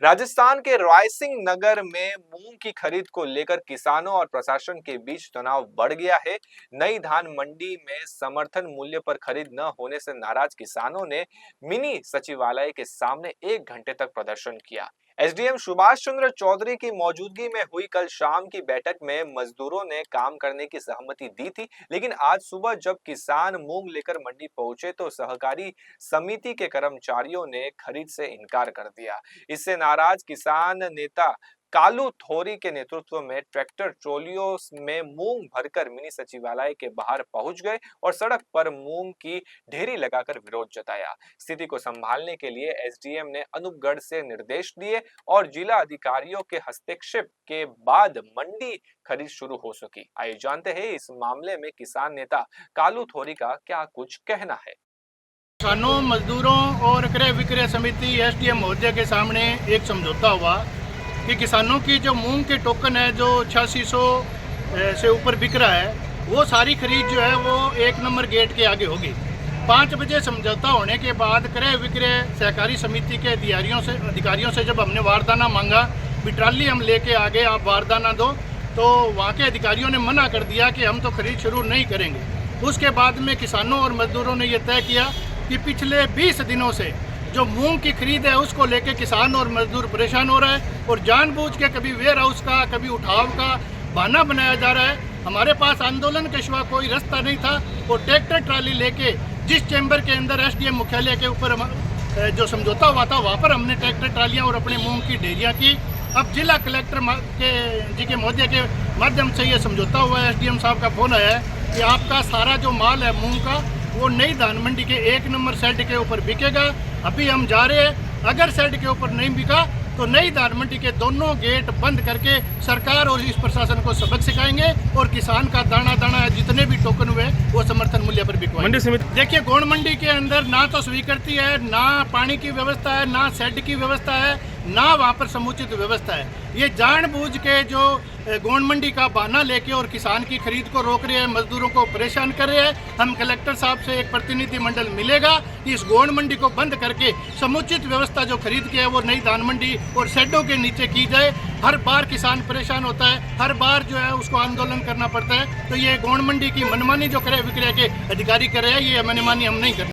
राजस्थान के रायसिंह नगर में मूंग की खरीद को लेकर किसानों और प्रशासन के बीच तनाव बढ़ गया है। नई धान मंडी में समर्थन मूल्य पर खरीद न होने से नाराज किसानों ने मिनी सचिवालय के सामने 1 घंटे तक प्रदर्शन किया। एसडीएम सुभाष चंद्र चौधरी की मौजूदगी में हुई कल शाम की बैठक में मजदूरों ने काम करने की सहमति दी थी, लेकिन आज सुबह जब किसान मूंग लेकर मंडी पहुंचे तो सहकारी समिति के कर्मचारियों ने खरीद से इनकार कर दिया। इससे नाराज किसान नेता कालू थोरी के नेतृत्व में ट्रैक्टर ट्रॉलियों में मूंग भरकर मिनी सचिवालय के बाहर पहुंच गए और सड़क पर मूंग की ढेरी लगाकर विरोध जताया। स्थिति को संभालने के लिए एसडीएम ने अनूपगढ़ से निर्देश दिए और जिला अधिकारियों के हस्तक्षेप के बाद मंडी खरीद शुरू हो सकी। आइए जानते हैं इस मामले में किसान नेता कालू थोरी का क्या कुछ कहना है। किसानों, मजदूरों और क्रय विक्रय समिति एसडीएम महोदय के सामने एक समझौता हुआ कि किसानों की जो मूंग के टोकन है जो 8600 से ऊपर बिक रहा है वो सारी खरीद जो है वो 1 नंबर गेट के आगे होगी। 5 बजे समझौता होने के बाद क्रय विक्रय सहकारी समिति के अधिकारियों से जब हमने वारदाना मांगा भी ट्राली हम लेके आगे आप वारदाना दो, तो वहाँ के अधिकारियों ने मना कर दिया कि हम तो खरीद शुरू नहीं करेंगे। उसके बाद में किसानों और मजदूरों ने ये तय किया कि पिछले 20 दिनों से जो मूंग की खरीद है उसको लेके किसान और मजदूर परेशान हो रहा है और जानबूझ के कभी वेयर हाउस का कभी उठाव का बहाना बनाया जा रहा है। हमारे पास आंदोलन के सिवा कोई रास्ता नहीं था और ट्रैक्टर ट्राली लेके जिस चैम्बर के अंदर एसडीएम मुख्यालय के ऊपर जो समझौता हुआ था वहाँ पर हमने ट्रैक्टर ट्रालियाँ और अपने मूंग की ढेरियाँ की। अब जिला कलेक्टर के महोदय के माध्यम से ये समझौता हुआ है, एसडीएम साहब का फोन आया है कि आपका सारा जो माल है मूंग का वो नई धान मंडी के 1 नंबर शेड के ऊपर बिकेगा। अभी हम जा रहे हैं, अगर शेड के ऊपर नहीं बिका तो नई धान मंडी के दोनों गेट बंद करके सरकार और इस प्रशासन को सबक सिखाएंगे और किसान का दाना दाना जितने भी टोकन हुए वो समर्थन मूल्य पर बिकवाएंगे। देखिए, गोंड मंडी के अंदर ना तो स्वीकृति है, ना पानी की व्यवस्था है, ना शेड की व्यवस्था है, ना वहाँ पर समुचित व्यवस्था है। ये जानबूझ के जो गोंड मंडी का बहाना लेके और किसान की खरीद को रोक रहे हैं, मजदूरों को परेशान कर रहे हैं। हम कलेक्टर साहब से एक प्रतिनिधि मंडल मिलेगा, इस गोंड मंडी को बंद करके समुचित व्यवस्था जो खरीद के है वो नई धान मंडी और शेडों के नीचे की जाए। हर बार किसान परेशान होता है, हर बार जो है उसको आंदोलन करना पड़ता है। तो ये गोंड मंडी की मनमानी जो क्रय विक्रय के अधिकारी कर रहे हैं, ये मनमानी हम नहीं करते।